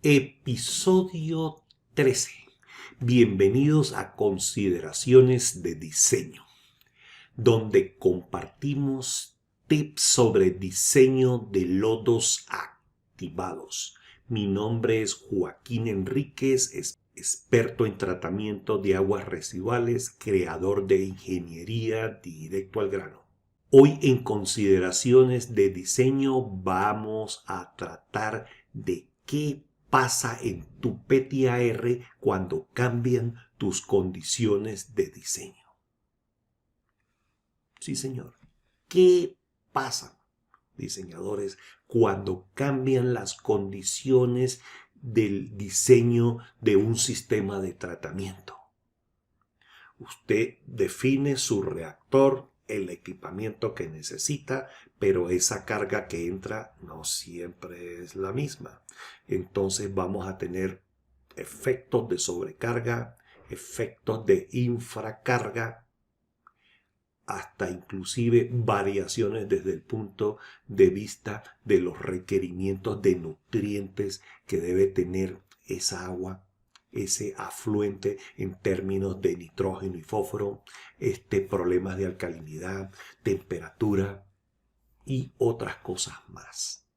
Episodio 13. Bienvenidos a Consideraciones de Diseño, donde compartimos tips sobre diseño de lodos activados. Mi nombre es Joaquín Enríquez, experto en tratamiento de aguas residuales, creador de ingeniería directo al grano. Hoy en Consideraciones de Diseño vamos a tratar de qué pasa en tu PTAR cuando cambian tus condiciones de diseño. Sí, señor. ¿Qué pasa, diseñadores, cuando cambian las condiciones del diseño de un sistema de tratamiento? Usted define su reactor, el equipamiento que necesita, pero esa carga que entra no siempre es la misma. Entonces vamos a tener efectos de sobrecarga, efectos de infracarga, hasta inclusive variaciones desde el punto de vista de los requerimientos de nutrientes que debe tener esa agua, ese afluente en términos de nitrógeno y fósforo, problemas de alcalinidad, temperatura y otras cosas más.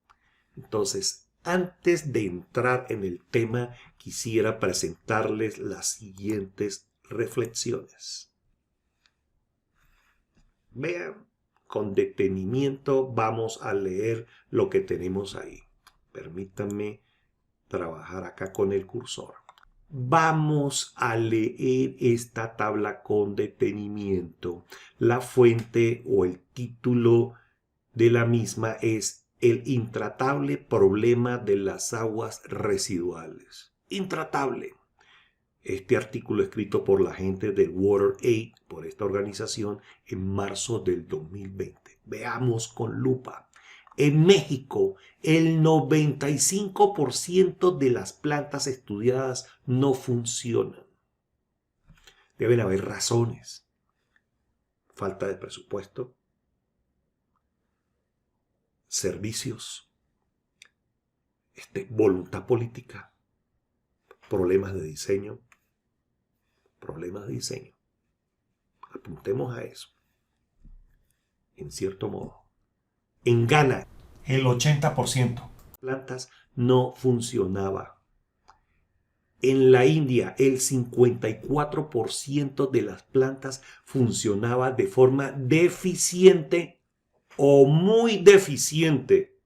Entonces, antes de entrar en el tema, quisiera presentarles las siguientes reflexiones. Vean, con detenimiento vamos a leer lo que tenemos ahí. Permítanme trabajar acá con el cursor. Vamos a leer esta tabla con detenimiento. La fuente o el título de la misma es El intratable problema de las aguas residuales. Intratable. Este artículo escrito por la gente del WaterAid, por esta organización, en marzo del 2020. Veamos con lupa. En México, el 95% de las plantas estudiadas no funcionan. Deben haber razones. Falta de presupuesto, servicios, voluntad política, problemas de diseño. Apuntemos a eso. En cierto modo. En Ghana, el 80% de plantas no funcionaba. En la India, el 54% de las plantas funcionaba de forma deficiente o muy deficiente.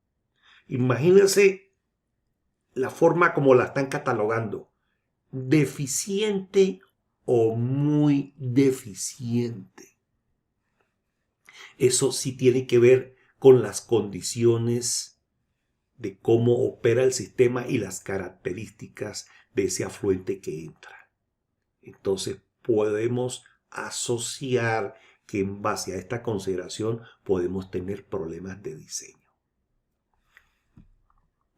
Imagínense la forma como la están catalogando. Deficiente o muy deficiente. Eso sí tiene que ver con las condiciones de cómo opera el sistema y las características de ese afluente que entra. Entonces podemos asociar que en base a esta consideración podemos tener problemas de diseño.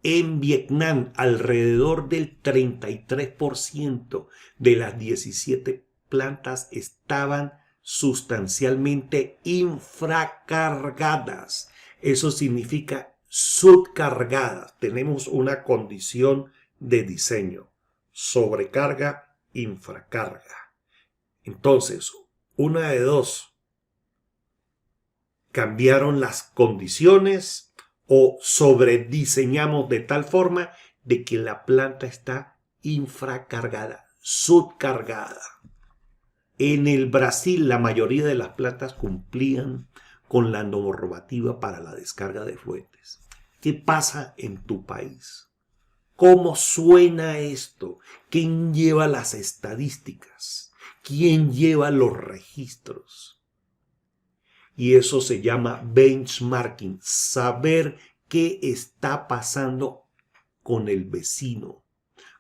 En Vietnam, alrededor del 33% de las 17 plantas estaban sustancialmente infracargadas. Eso significa subcargadas. Tenemos una condición de diseño. Sobrecarga, infracarga. Entonces, una de dos. Cambiaron las condiciones o sobrediseñamos de tal forma de que la planta está infracargada, subcargada. En el Brasil, la mayoría de las plantas cumplían con la normativa para la descarga de efluentes. ¿Qué pasa en tu país? ¿Cómo suena esto? ¿Quién lleva las estadísticas? ¿Quién lleva los registros? Y eso se llama benchmarking, saber qué está pasando con el vecino,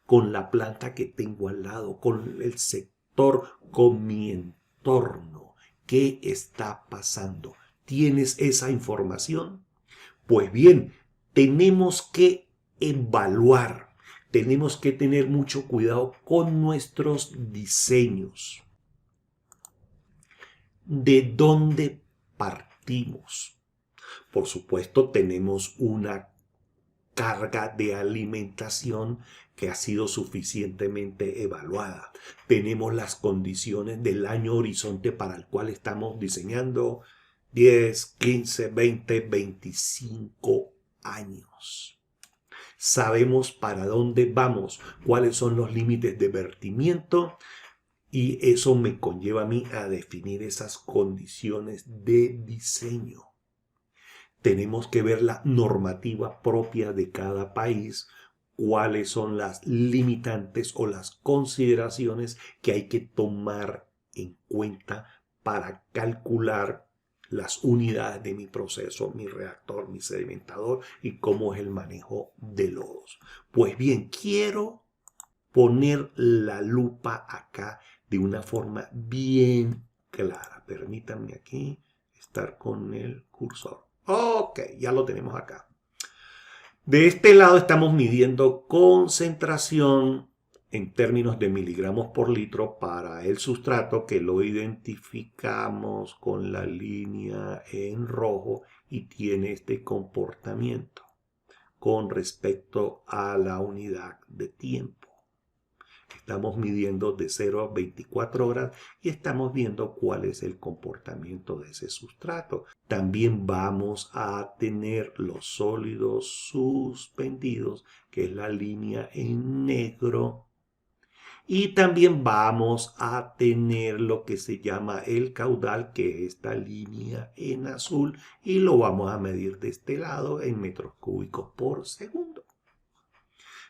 con la planta que tengo al lado, con el sector, con mi entorno. ¿Qué está pasando? ¿Tienes esa información? Pues bien, tenemos que evaluar, tenemos que tener mucho cuidado con nuestros diseños. ¿De dónde partimos? Por supuesto, tenemos una carga de alimentación que ha sido suficientemente evaluada. Tenemos las condiciones del año horizonte para el cual estamos diseñando 10, 15, 20, 25 años. Sabemos para dónde vamos, cuáles son los límites de vertimiento y eso me conlleva a mí a definir esas condiciones de diseño. Tenemos que ver la normativa propia de cada país, cuáles son las limitantes o las consideraciones que hay que tomar en cuenta para calcular las unidades de mi proceso, mi reactor, mi sedimentador y cómo es el manejo de lodos. Pues bien, quiero poner la lupa acá de una forma bien clara. Permítanme aquí estar con el cursor. Ok, ya lo tenemos acá. De este lado estamos midiendo concentración en términos de miligramos por litro para el sustrato, que lo identificamos con la línea en rojo y tiene este comportamiento con respecto a la unidad de tiempo. Estamos midiendo de 0 a 24 horas y estamos viendo cuál es el comportamiento de ese sustrato. También vamos a tener los sólidos suspendidos, que es la línea en negro. Y también vamos a tener lo que se llama el caudal, que es esta línea en azul, y lo vamos a medir de este lado en metros cúbicos por segundo.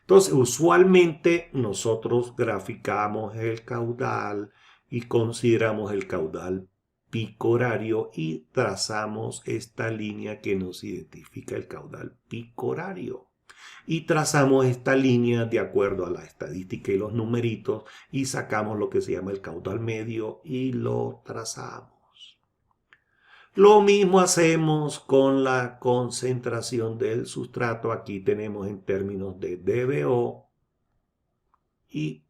Entonces, usualmente nosotros graficamos el caudal y consideramos el caudal pico horario y trazamos esta línea que nos identifica el caudal pico horario. Y trazamos esta línea de acuerdo a la estadística y los numeritos y sacamos lo que se llama el caudal medio y lo trazamos. Lo mismo hacemos con la concentración del sustrato. Aquí tenemos en términos de DBO y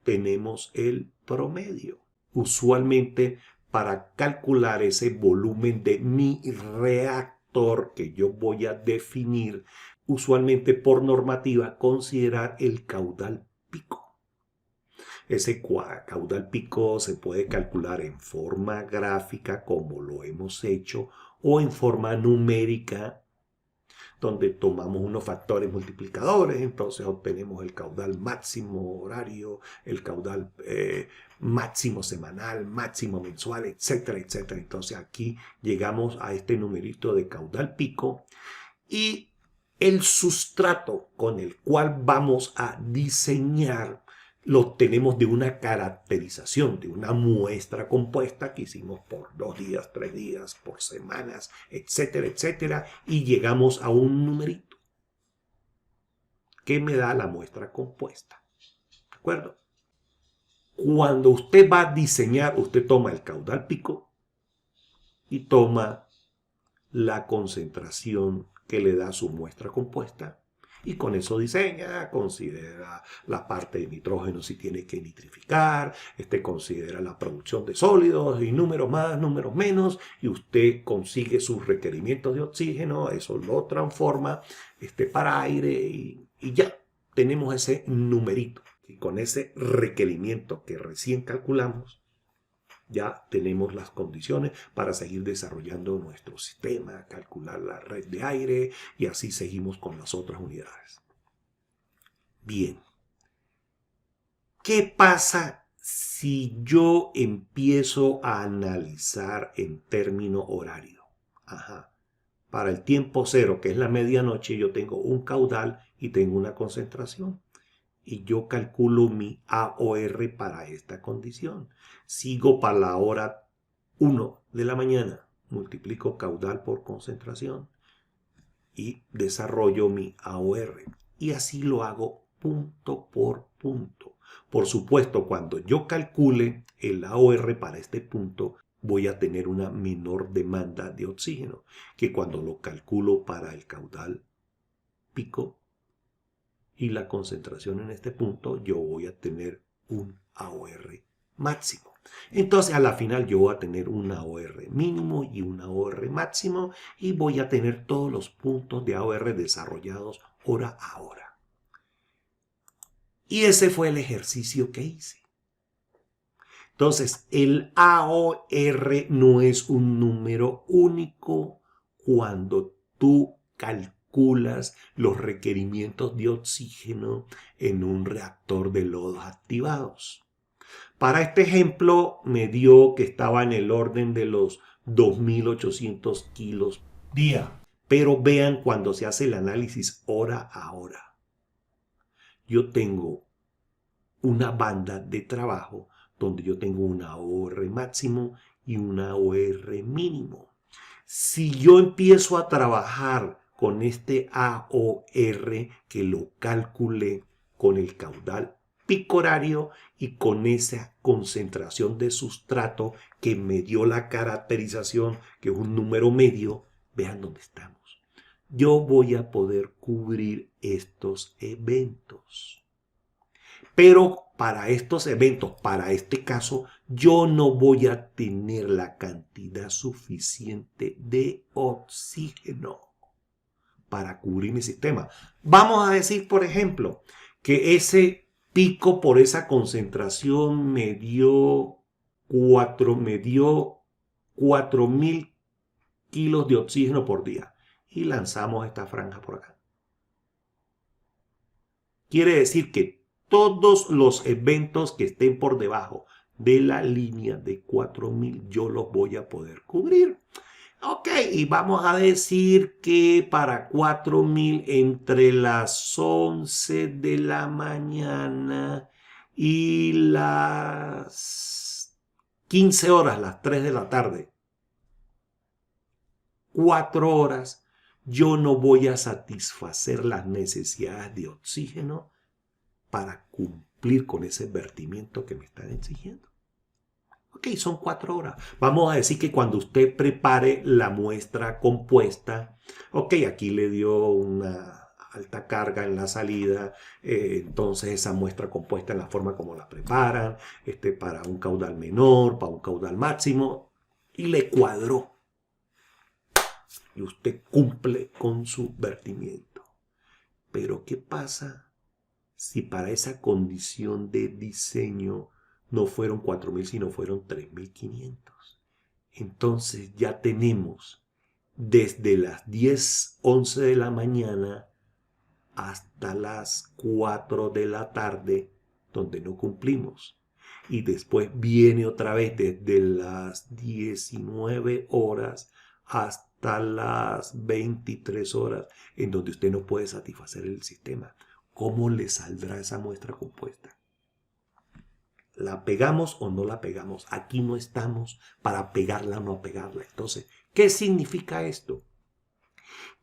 tenemos el promedio. Usualmente para calcular ese volumen de mi reactor que yo voy a definir, usualmente por normativa considerar el caudal pico. Ese caudal pico se puede calcular en forma gráfica como lo hemos hecho o en forma numérica donde tomamos unos factores multiplicadores, entonces obtenemos el caudal máximo horario, el caudal máximo semanal, máximo mensual, etcétera, etcétera. Entonces aquí llegamos a este numerito de caudal pico y el sustrato con el cual vamos a diseñar lo tenemos de una caracterización, de una muestra compuesta que hicimos por 2 días, 3 días, por semanas, etcétera, etcétera, y llegamos a un numerito que me da la muestra compuesta. ¿De acuerdo? Cuando usted va a diseñar, usted toma el caudal pico y toma la concentración que le da su muestra compuesta. Y con eso diseña, considera la parte de nitrógeno si tiene que nitrificar, considera la producción de sólidos y números más, números menos, y usted consigue sus requerimientos de oxígeno, eso lo transforma para aire y ya tenemos ese numerito. Y con ese requerimiento que recién calculamos, ya tenemos las condiciones para seguir desarrollando nuestro sistema, calcular la red de aire y así seguimos con las otras unidades. Bien. ¿Qué pasa si yo empiezo a analizar en término horario? Para el tiempo cero, que es la medianoche, yo tengo un caudal y tengo una concentración. Y yo calculo mi AOR para esta condición. Sigo para la hora 1 de la mañana, multiplico caudal por concentración y desarrollo mi AOR. Y así lo hago punto por punto. Por supuesto, cuando yo calcule el AOR para este punto, voy a tener una menor demanda de oxígeno que cuando lo calculo para el caudal pico y la concentración en este punto, yo voy a tener un AOR máximo. Entonces a la final yo voy a tener un AOR mínimo y un AOR máximo y voy a tener todos los puntos de AOR desarrollados hora a hora. Y ese fue el ejercicio que hice. Entonces, el AOR no es un número único cuando tú calculas los requerimientos de oxígeno en un reactor de lodos activados. Para este ejemplo, me dio que estaba en el orden de los 2.800 kilos día. Pero vean cuando se hace el análisis hora a hora. Yo tengo una banda de trabajo donde yo tengo una AOR máximo y una AOR mínimo. Si yo empiezo a trabajar con este AOR que lo calculé con el caudal pico horario y con esa concentración de sustrato que me dio la caracterización, que es un número medio, vean dónde estamos. Yo voy a poder cubrir estos eventos. Pero para estos eventos, para este caso, yo no voy a tener la cantidad suficiente de oxígeno para cubrir mi sistema. Vamos a decir, por ejemplo, que ese pico por esa concentración me dio 4.000 kilos de oxígeno por día. Y lanzamos esta franja por acá. Quiere decir que todos los eventos que estén por debajo de la línea de 4.000 yo los voy a poder cubrir. Ok, y vamos a decir que para 4.000 entre las 11 de la mañana y las 15 horas, las 3 de la tarde, 4 horas, yo no voy a satisfacer las necesidades de oxígeno para cumplir con ese vertimiento que me están exigiendo. Ok, son 4 horas. Vamos a decir que cuando usted prepare la muestra compuesta, ok, aquí le dio una alta carga en la salida, entonces esa muestra compuesta en la forma como la preparan, para un caudal menor, para un caudal máximo, y le cuadró. Y usted cumple con su vertimiento. Pero ¿qué pasa si para esa condición de diseño no fueron 4.000, sino fueron 3.500? Entonces ya tenemos desde las 10, 11 de la mañana hasta las 4 de la tarde donde no cumplimos. Y después viene otra vez desde las 19 horas hasta las 23 horas en donde usted no puede satisfacer el sistema. ¿Cómo le saldrá esa muestra compuesta? ¿La pegamos o no la pegamos? Aquí no estamos para pegarla o no pegarla. Entonces, ¿qué significa esto?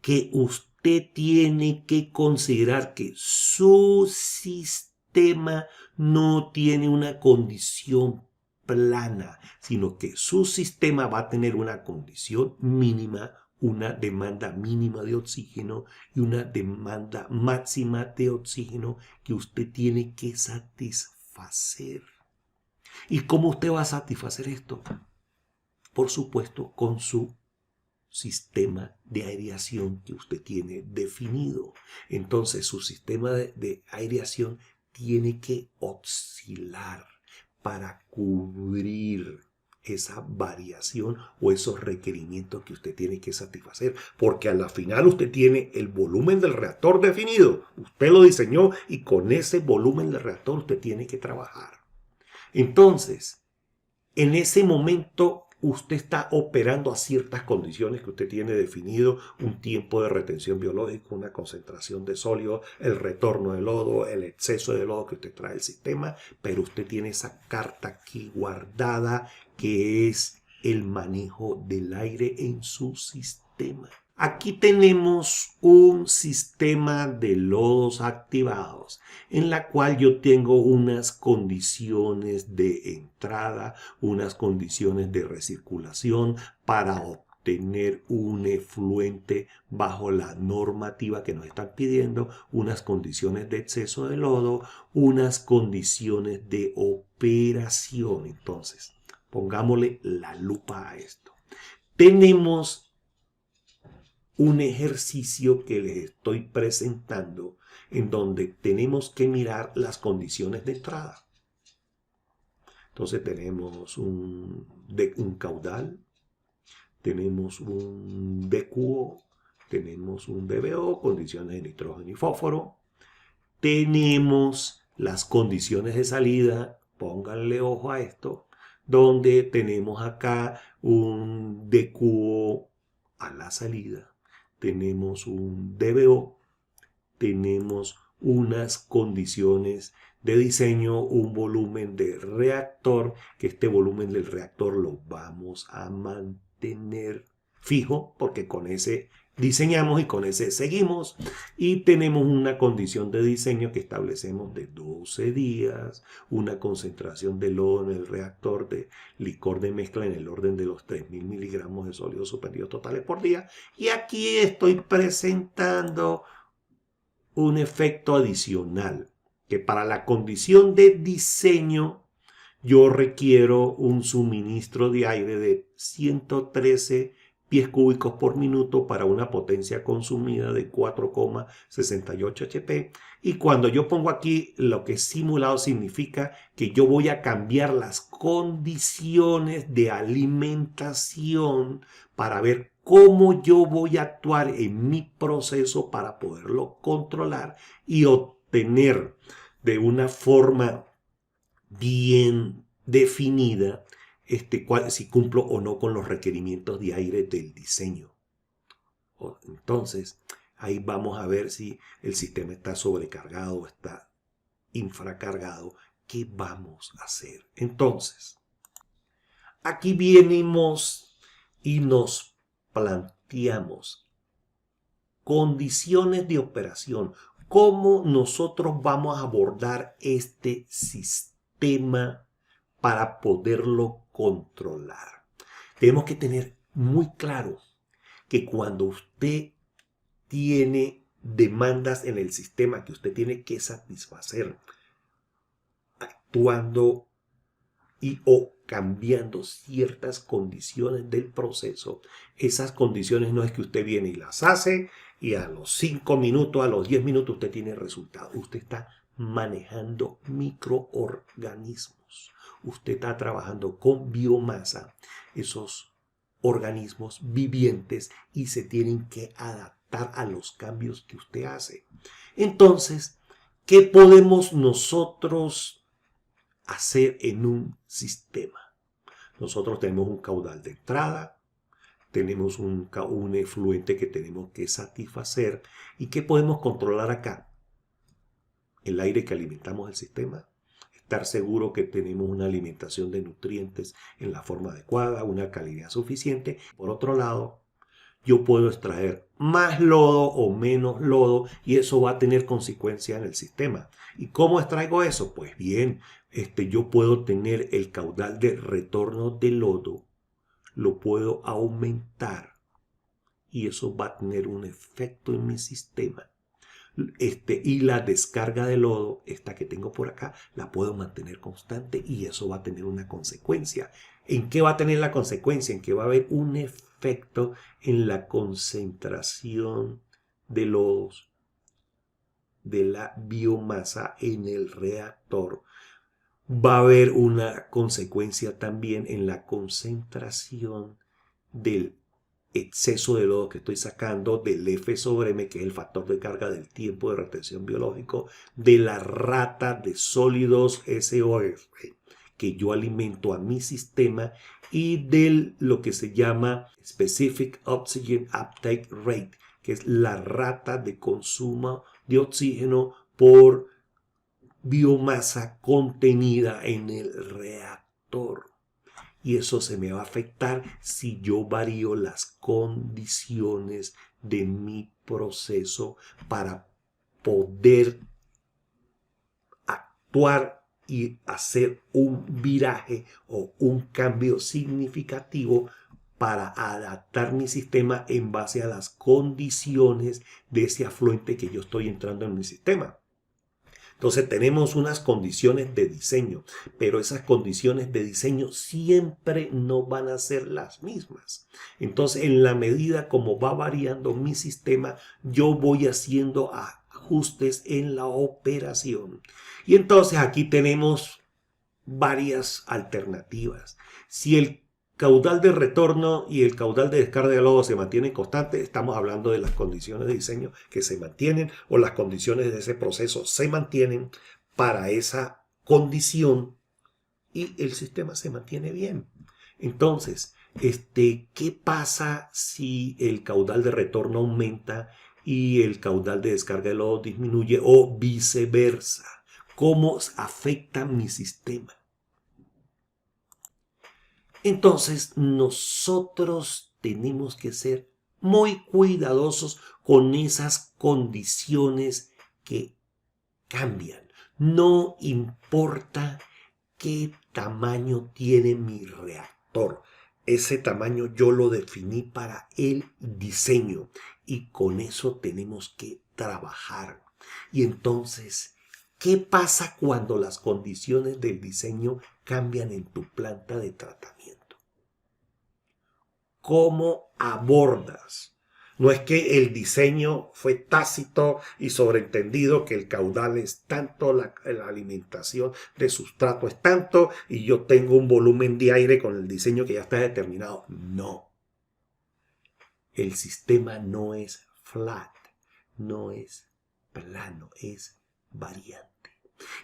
Que usted tiene que considerar que su sistema no tiene una condición plana, sino que su sistema va a tener una condición mínima, una demanda mínima de oxígeno y una demanda máxima de oxígeno que usted tiene que satisfacer. ¿Y cómo usted va a satisfacer esto? Por supuesto, con su sistema de aireación que usted tiene definido. Entonces, su sistema de aireación tiene que oscilar para cubrir esa variación o esos requerimientos que usted tiene que satisfacer, porque a la final usted tiene el volumen del reactor definido, usted lo diseñó y con ese volumen del reactor usted tiene que trabajar. Entonces, en ese momento usted está operando a ciertas condiciones que usted tiene definido, un tiempo de retención biológica, una concentración de sólido, el retorno de lodo, el exceso de lodo que usted trae al sistema, pero usted tiene esa carta aquí guardada que es el manejo del aire en su sistema. Aquí tenemos un sistema de lodos activados en la cual yo tengo unas condiciones de entrada, unas condiciones de recirculación para obtener un efluente bajo la normativa que nos están pidiendo, unas condiciones de exceso de lodo, unas condiciones de operación. Entonces, pongámosle la lupa a esto. Tenemos un ejercicio que les estoy presentando en donde tenemos que mirar las condiciones de entrada. Entonces tenemos un caudal, tenemos un DQO, tenemos un DBO, condiciones de nitrógeno y fósforo. Tenemos las condiciones de salida, pónganle ojo a esto, donde tenemos acá un DQO a la salida, tenemos un DBO, tenemos unas condiciones de diseño, un volumen de reactor, que este volumen del reactor lo vamos a mantener fijo, porque con ese diseñamos y con ese seguimos. Y tenemos una condición de diseño que establecemos de 12 días, una concentración de lodo en el reactor de licor de mezcla en el orden de los 3.000 miligramos de sólidos suspendidos totales por día. Y aquí estoy presentando un efecto adicional, que para la condición de diseño yo requiero un suministro de aire de 113 pies cúbicos por minuto para una potencia consumida de 4,68 HP. Y cuando yo pongo aquí lo que es simulado, significa que yo voy a cambiar las condiciones de alimentación para ver cómo yo voy a actuar en mi proceso para poderlo controlar y obtener de una forma bien definida si cumplo o no con los requerimientos de aire del diseño. Entonces, ahí vamos a ver si el sistema está sobrecargado o está infracargado. ¿Qué vamos a hacer? Entonces, aquí venimos y nos planteamos condiciones de operación. ¿Cómo nosotros vamos a abordar este sistema para poderlo controlar? Tenemos que tener muy claro que cuando usted tiene demandas en el sistema que usted tiene que satisfacer, actuando y o cambiando ciertas condiciones del proceso, esas condiciones no es que usted viene y las hace y a los 5 minutos, a los 10 minutos usted tiene resultado. Usted está manejando microorganismos. Usted está trabajando con biomasa, esos organismos vivientes, y se tienen que adaptar a los cambios que usted hace. Entonces, ¿qué podemos nosotros hacer en un sistema? Nosotros tenemos un caudal de entrada, tenemos un efluente que tenemos que satisfacer. ¿Y qué podemos controlar acá? El aire que alimentamos el sistema, estar seguro que tenemos una alimentación de nutrientes en la forma adecuada, una calidad suficiente. Por otro lado, yo puedo extraer más lodo o menos lodo y eso va a tener consecuencias en el sistema. ¿Y cómo extraigo eso? Pues bien, yo puedo tener el caudal de retorno de lodo, lo puedo aumentar y eso va a tener un efecto en mi sistema. Y la descarga de lodo, esta que tengo por acá, la puedo mantener constante y eso va a tener una consecuencia. ¿En qué va a tener la consecuencia? En que va a haber un efecto en la concentración de lodos de la biomasa en el reactor. Va a haber una consecuencia también en la concentración del exceso de lodo que estoy sacando, del F sobre M, que es el factor de carga del tiempo de retención biológico, de la rata de sólidos SOF que yo alimento a mi sistema, y de lo que se llama Specific Oxygen Uptake Rate, que es la rata de consumo de oxígeno por biomasa contenida en el reactor. Y eso se me va a afectar si yo varío las condiciones de mi proceso para poder actuar y hacer un viraje o un cambio significativo para adaptar mi sistema en base a las condiciones de ese afluente que yo estoy entrando en mi sistema. Entonces tenemos unas condiciones de diseño, pero esas condiciones de diseño siempre no van a ser las mismas. Entonces, en la medida como va variando mi sistema, yo voy haciendo ajustes en la operación. Y entonces aquí tenemos varias alternativas. Si el caudal de retorno y el caudal de descarga de lodo se mantienen constantes, estamos hablando de las condiciones de diseño que se mantienen o las condiciones de ese proceso se mantienen para esa condición y el sistema se mantiene bien. Entonces, ¿qué pasa si el caudal de retorno aumenta y el caudal de descarga de lodo disminuye o viceversa? ¿Cómo afecta mi sistema? Entonces, nosotros tenemos que ser muy cuidadosos con esas condiciones que cambian. No importa qué tamaño tiene mi reactor. Ese tamaño yo lo definí para el diseño y con eso tenemos que trabajar. Y entonces, ¿qué pasa cuando las condiciones del diseño cambian en tu planta de tratamiento? ¿Cómo abordas? No es que el diseño fue tácito y sobreentendido que el caudal es tanto, la alimentación de sustrato es tanto y yo tengo un volumen de aire con el diseño que ya está determinado. No. El sistema no es flat, no es plano, es variante.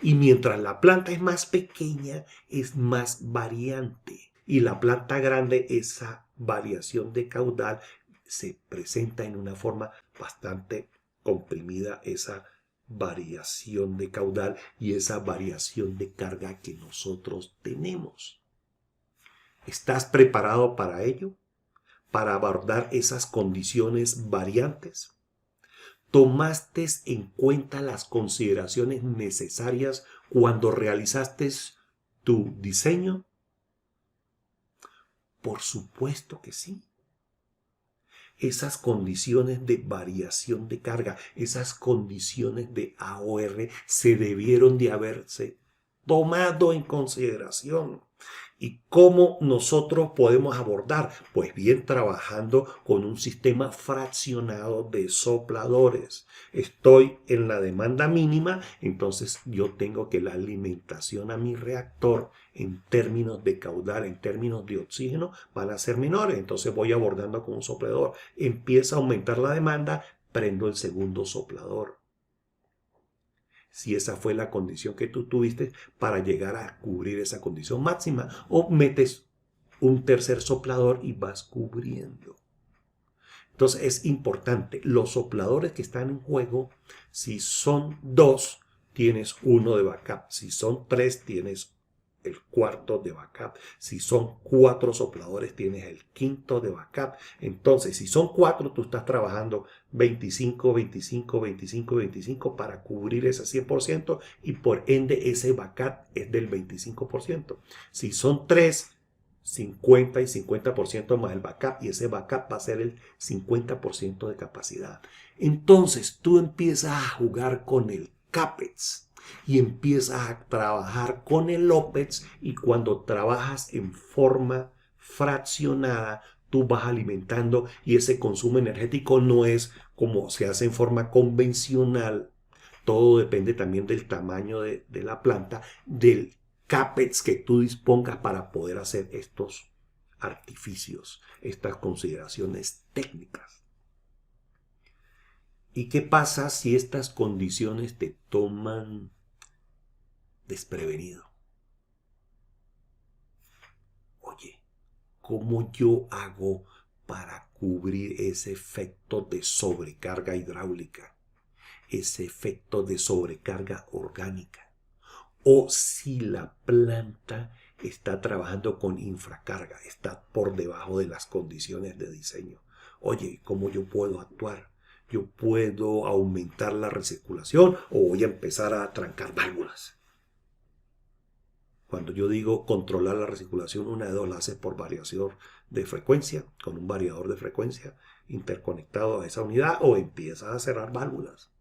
Y mientras la planta es más pequeña, es más variante. Y la planta grande, esa variación de caudal se presenta en una forma bastante comprimida, esa variación de caudal y esa variación de carga que nosotros tenemos. ¿Estás preparado para ello? ¿Para abordar esas condiciones variantes? ¿Tomaste en cuenta las consideraciones necesarias cuando realizaste tu diseño? Por supuesto que sí. Esas condiciones de variación de carga, esas condiciones de AOR se debieron de haberse tomado en consideración. ¿Y cómo nosotros podemos abordar? Pues bien, trabajando con un sistema fraccionado de sopladores. Estoy en la demanda mínima, entonces yo tengo que la alimentación a mi reactor en términos de caudal, en términos de oxígeno, van a ser menores. Entonces voy abordando con un soplador. Empieza a aumentar la demanda, prendo el segundo soplador. Si esa fue la condición que tú tuviste para llegar a cubrir esa condición máxima, o metes un tercer soplador y vas cubriendo. Entonces es importante, los sopladores que están en juego, si son 2, tienes uno de backup. Si son 3, tienes el cuarto de backup. Si son 4 sopladores, tienes el quinto de backup. Entonces, si son 4, tú estás trabajando 25, 25, 25, 25 para cubrir ese 100% y por ende ese backup es del 25%. Si son 3, 50 y 50% más el backup y ese backup va a ser el 50% de capacidad. Entonces, tú empiezas a jugar con el CAPEX y empiezas a trabajar con el OPEX y cuando trabajas en forma fraccionada, tú vas alimentando y ese consumo energético no es como se hace en forma convencional. Todo depende también del tamaño de la planta, del CAPEX que tú dispongas para poder hacer estos artificios, estas consideraciones técnicas. ¿Y qué pasa si estas condiciones te toman desprevenido? Oye, ¿cómo yo hago para cubrir ese efecto de sobrecarga hidráulica? Ese efecto de sobrecarga orgánica. O si la planta está trabajando con infracarga, está por debajo de las condiciones de diseño. Oye, ¿cómo yo puedo actuar? Yo puedo aumentar la recirculación o voy a empezar a trancar válvulas. Cuando yo digo controlar la recirculación, una de dos la hace por variación de frecuencia, con un variador de frecuencia interconectado a esa unidad, o empiezas a cerrar válvulas.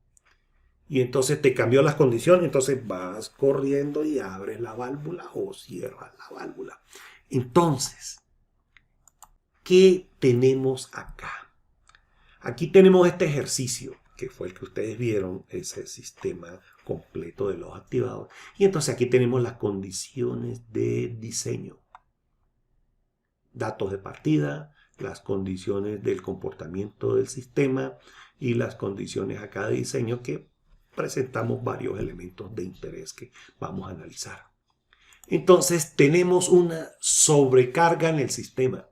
Y entonces te cambió las condiciones, entonces vas corriendo y abres la válvula o cierras la válvula. Entonces, ¿qué tenemos acá? Aquí tenemos este ejercicio. que fue el que ustedes vieron, ese sistema completo de los activados. Y entonces aquí tenemos las condiciones de diseño. Datos de partida, las condiciones del comportamiento del sistema y las condiciones acá de diseño, que presentamos varios elementos de interés que vamos a analizar. Entonces tenemos una sobrecarga en el sistema.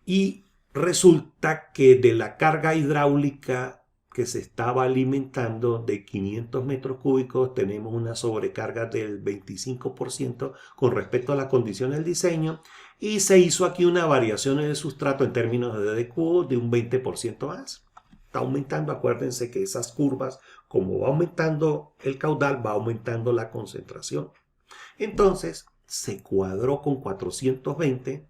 Y resulta que de la carga hidráulica que se estaba alimentando de 500 metros cúbicos, tenemos una sobrecarga del 25% con respecto a la condición del diseño, y se hizo aquí una variación en el sustrato en términos de DQ de un 20% más. Está aumentando, acuérdense que esas curvas, como va aumentando el caudal, va aumentando la concentración. Entonces se cuadró con 420.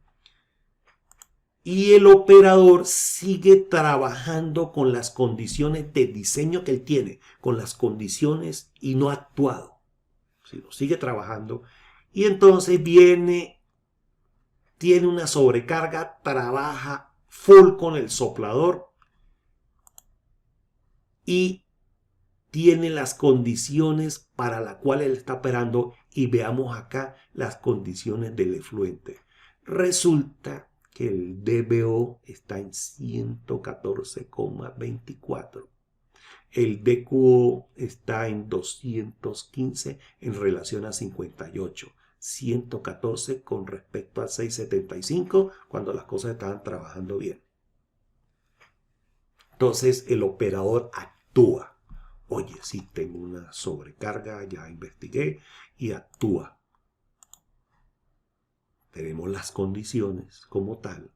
Y el operador sigue trabajando con las condiciones de diseño que él tiene, con las condiciones, y no ha actuado. Sino sigue trabajando. Y entonces tiene una sobrecarga, trabaja full con el soplador y tiene las condiciones para las cuales él está operando. Y veamos acá las condiciones del efluente. Resulta que el DBO está en 114,24. El DQO está en 215 en relación a 58. 114 con respecto a 675 cuando las cosas estaban trabajando bien. Entonces el operador actúa. Oye, sí, tengo una sobrecarga, ya investigué, y actúa. Tenemos las condiciones como tal.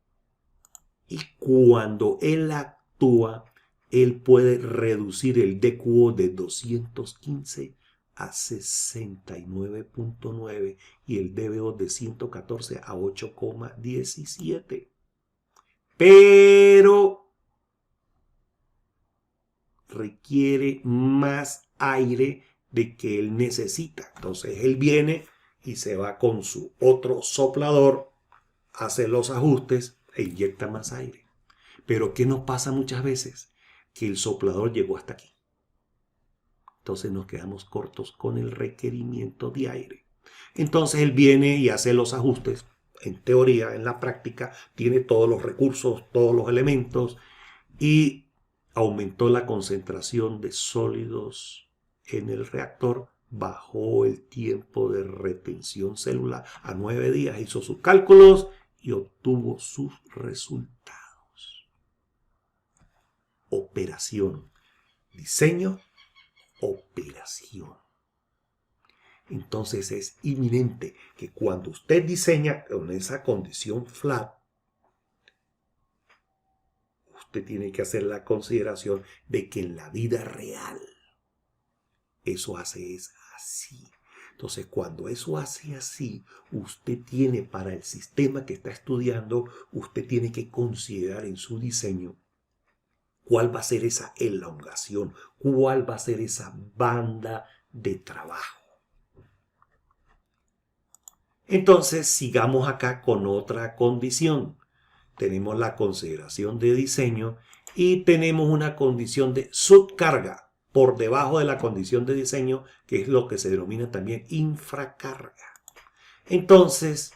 Y cuando él actúa, él puede reducir el DQO de 215 a 69.9 y el DBO de 114 a 8,17. Pero requiere más aire de que él necesita. Entonces él viene y se va con su otro soplador, hace los ajustes e inyecta más aire. Pero ¿qué nos pasa muchas veces? Que el soplador llegó hasta aquí. Entonces nos quedamos cortos con el requerimiento de aire. Entonces él viene y hace los ajustes. En teoría, en la práctica, tiene todos los recursos, todos los elementos, y aumentó la concentración de sólidos en el reactor, bajó el tiempo de retención celular a 9 días, hizo sus cálculos y obtuvo sus resultados. Operación, diseño, operación. Entonces es inminente que cuando usted diseña con esa condición flat, usted tiene que hacer la consideración de que en la vida real eso hace es así. Entonces, cuando eso hace así, usted tiene para el sistema que está estudiando, usted tiene que considerar en su diseño cuál va a ser esa elongación, cuál va a ser esa banda de trabajo. Entonces, sigamos acá con otra condición. Tenemos la consideración de diseño y tenemos una condición de subcarga por debajo de la condición de diseño, que es lo que se denomina también infracarga. Entonces,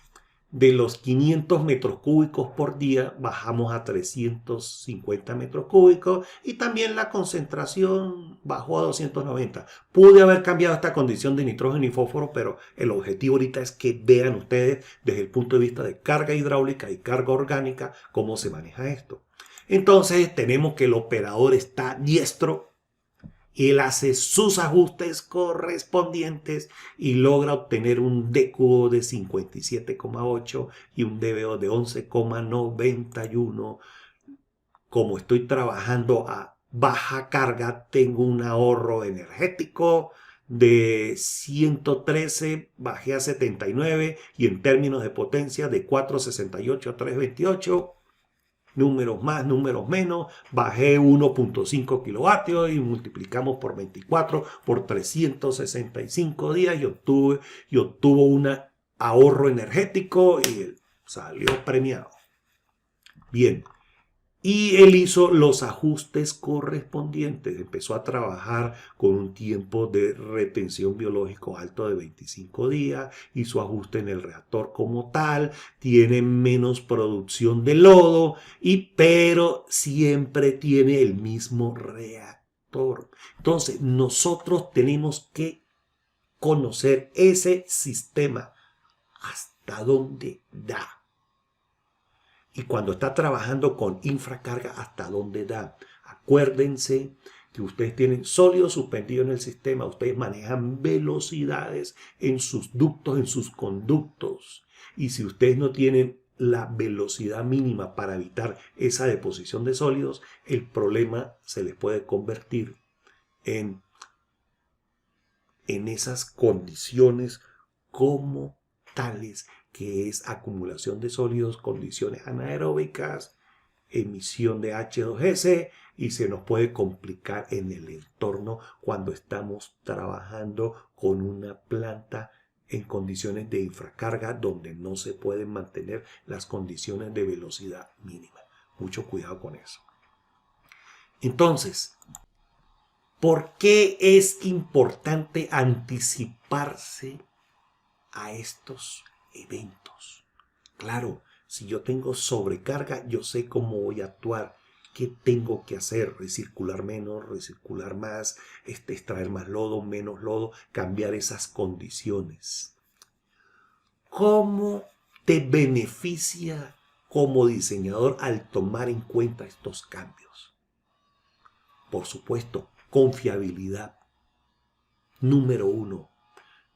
de los 500 metros cúbicos por día bajamos a 350 metros cúbicos y también la concentración bajó a 290. Pude haber cambiado esta condición de nitrógeno y fósforo, pero el objetivo ahorita es que vean ustedes desde el punto de vista de carga hidráulica y carga orgánica cómo se maneja esto. Entonces tenemos que el operador está diestro. Él hace sus ajustes correspondientes y logra obtener un DQO de 57,8 y un DBO de 11,91. Como estoy trabajando a baja carga, tengo un ahorro energético de 113, bajé a 79, y en términos de potencia de 468 a 328. Números más, números menos, bajé 1.5 kilovatios y multiplicamos por 24 por 365 días y obtuvo un ahorro energético y salió premiado. Bien, Y él hizo los ajustes correspondientes. Empezó a trabajar con un tiempo de retención biológico alto de 25 días. Hizo ajuste en el reactor como tal. Tiene menos producción de lodo. Pero siempre tiene el mismo reactor. Entonces, nosotros tenemos que conocer ese sistema. Hasta dónde da. Y cuando está trabajando con infracarga, ¿hasta dónde da? Acuérdense que ustedes tienen sólido suspendido en el sistema. Ustedes manejan velocidades en sus ductos, en sus conductos. Y si ustedes no tienen la velocidad mínima para evitar esa deposición de sólidos, el problema se les puede convertir en esas condiciones como tales, que es acumulación de sólidos, condiciones anaeróbicas, emisión de H2S, y se nos puede complicar en el entorno cuando estamos trabajando con una planta en condiciones de infracarga donde no se pueden mantener las condiciones de velocidad mínima. Mucho cuidado con eso. Entonces, ¿por qué es importante anticiparse a estos eventos? Claro, si yo tengo sobrecarga, yo sé cómo voy a actuar, qué tengo que hacer, recircular menos, recircular más, extraer más lodo, menos lodo, cambiar esas condiciones. ¿Cómo te beneficia como diseñador al tomar en cuenta estos cambios? Por supuesto, confiabilidad. Número 1.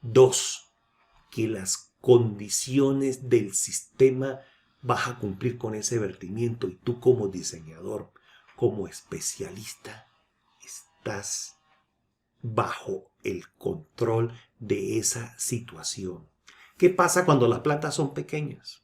2. Que las condiciones del sistema vas a cumplir con ese vertimiento y tú como diseñador, como especialista, estás bajo el control de esa situación. ¿Qué pasa cuando las plantas son pequeñas?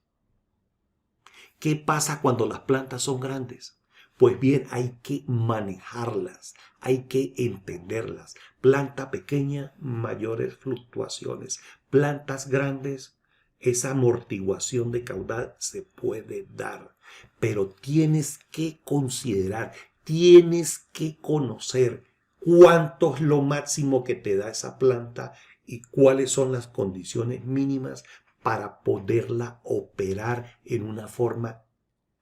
¿Qué pasa cuando las plantas son grandes? Pues bien, hay que manejarlas, hay que entenderlas. Planta pequeña, mayores fluctuaciones. Plantas grandes, esa amortiguación de caudal se puede dar. Pero tienes que considerar, tienes que conocer cuánto es lo máximo que te da esa planta y cuáles son las condiciones mínimas para poderla operar en una forma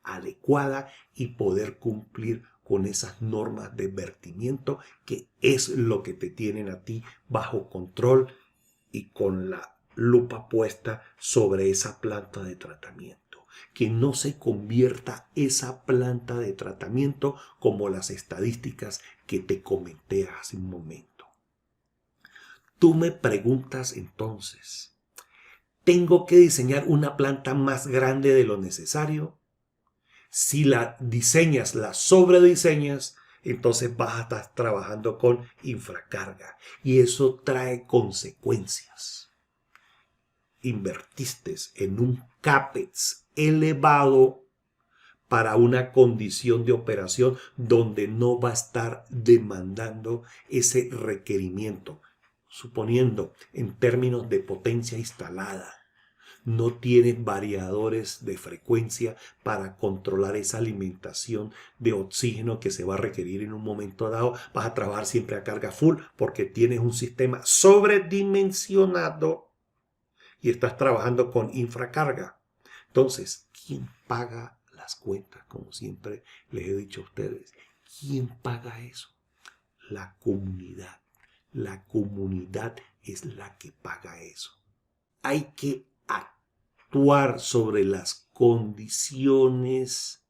adecuada y poder cumplir con esas normas de vertimiento, que es lo que te tienen a ti bajo control y con la lupa puesta sobre esa planta de tratamiento. Que no se convierta esa planta de tratamiento como las estadísticas que te comenté hace un momento. Tú me preguntas entonces, ¿tengo que diseñar una planta más grande de lo necesario? Si la diseñas, la sobrediseñas, entonces vas a estar trabajando con infracarga y eso trae consecuencias. Invertiste en un CAPEX elevado para una condición de operación donde no va a estar demandando ese requerimiento, suponiendo en términos de potencia instalada. No tienes variadores de frecuencia para controlar esa alimentación de oxígeno que se va a requerir en un momento dado. Vas a trabajar siempre a carga full porque tienes un sistema sobredimensionado y estás trabajando con infracarga. Entonces, ¿quién paga las cuentas? Como siempre les he dicho a ustedes, ¿quién paga eso? La comunidad. La comunidad es la que paga eso. Hay que actuar sobre las condiciones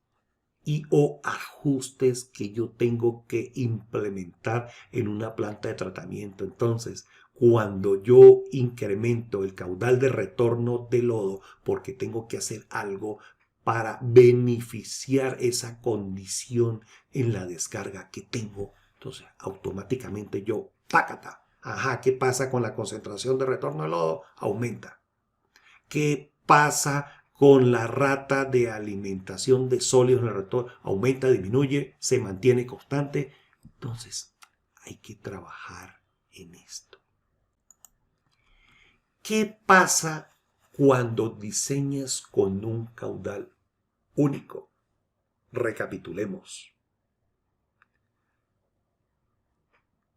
y o ajustes que yo tengo que implementar en una planta de tratamiento. Entonces, cuando yo incremento el caudal de retorno de lodo porque tengo que hacer algo para beneficiar esa condición en la descarga que tengo, entonces automáticamente yo, ¡pácata! Ajá, ¿qué pasa con la concentración de retorno de lodo? Aumenta. ¿Qué pasa con la rata de alimentación de sólidos en el reactor? Aumenta, disminuye, se mantiene constante. Entonces, hay que trabajar en esto. ¿Qué pasa cuando diseñas con un caudal único? Recapitulemos.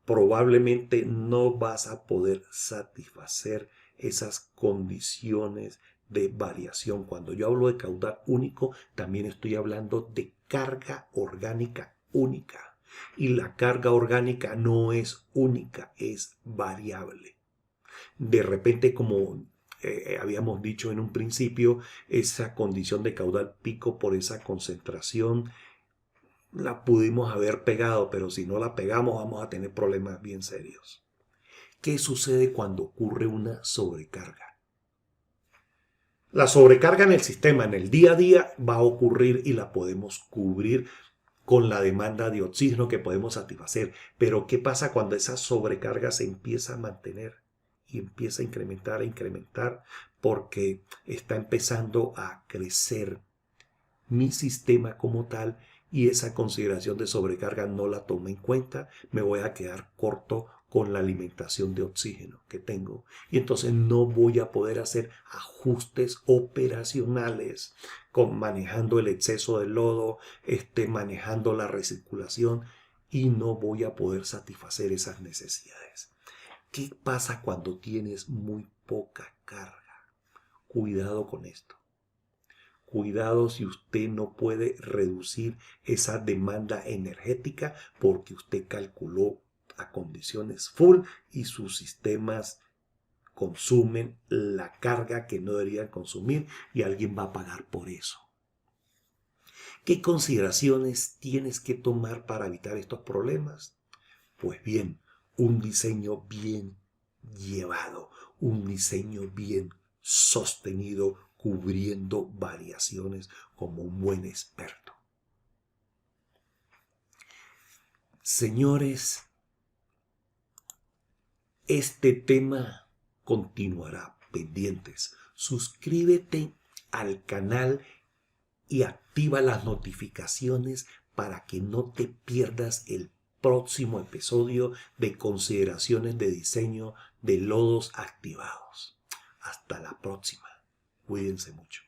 Probablemente no vas a poder satisfacer esas condiciones de variación. Cuando yo hablo de caudal único, también estoy hablando de carga orgánica única. Y la carga orgánica no es única, es variable. De repente, como habíamos dicho en un principio, esa condición de caudal pico por esa concentración la pudimos haber pegado, pero si no la pegamos vamos a tener problemas bien serios. ¿Qué sucede cuando ocurre una sobrecarga? La sobrecarga en el sistema, en el día a día, va a ocurrir y la podemos cubrir con la demanda de oxígeno que podemos satisfacer. Pero ¿qué pasa cuando esa sobrecarga se empieza a mantener y empieza a incrementar, porque está empezando a crecer mi sistema como tal y esa consideración de sobrecarga no la tomo en cuenta? Me voy a quedar corto con la alimentación de oxígeno que tengo y entonces no voy a poder hacer ajustes operacionales manejando el exceso de lodo, manejando la recirculación, y no voy a poder satisfacer esas necesidades. ¿Qué pasa cuando tienes muy poca carga? Cuidado con esto. Cuidado si usted no puede reducir esa demanda energética porque usted calculó a condiciones full y sus sistemas consumen la carga que no deberían consumir y alguien va a pagar por eso. ¿Qué consideraciones tienes que tomar para evitar estos problemas? Pues bien, un diseño bien llevado, un diseño bien sostenido, cubriendo variaciones como un buen experto. Señores, este tema continuará pendientes. Suscríbete al canal y activa las notificaciones para que no te pierdas el próximo episodio de consideraciones de diseño de lodos activados. Hasta la próxima. Cuídense mucho.